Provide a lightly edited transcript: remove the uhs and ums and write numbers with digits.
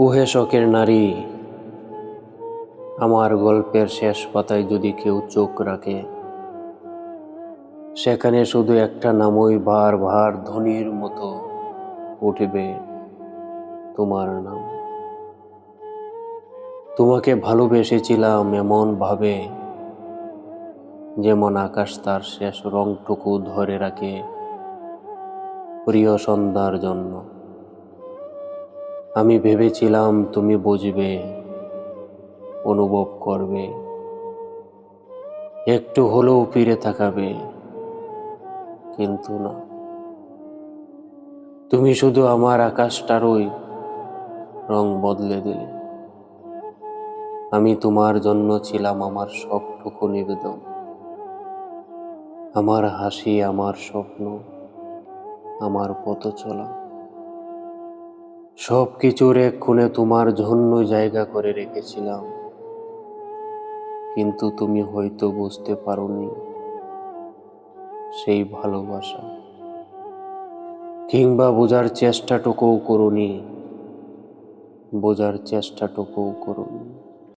ওহে শখের নারী, আমার গল্পের শেষ পাতায় যদি কেউ চোখ রাখে, সেখানে শুধু একটা নামই ভার ভার ধ্বনির মতো উঠবে, তোমার নাম। তোমাকে ভালোবেসেছিলাম এমন ভাবে, যেমন আকাশ তার শেষ রংটুকু ধরে রাখে প্রিয় সন্ধ্যার জন্য। আমি ভেবেছিলাম তুমি বুঝবে, অনুভব করবে, একটু হলেও ফিরে তাকাবে, কিন্তু না। তুমি শুধু আমার আকাশটারই রং বদলে দিলে। আমি তোমার জন্য ছিলাম আমার সবটুকু নিবেদন, আমার হাসি, আমার স্বপ্ন, আমার পথ চলা, সব কিছুর এক কোণে তোমার জন্য জায়গা করে রেখেছিলাম। কিন্তু তুমি হয়তো বুঝতে পারোনি সেই ভালোবাসা, কিংবা বোঝার চেষ্টাটুকুও করোনি, বোঝার চেষ্টাটুকুও করোনি।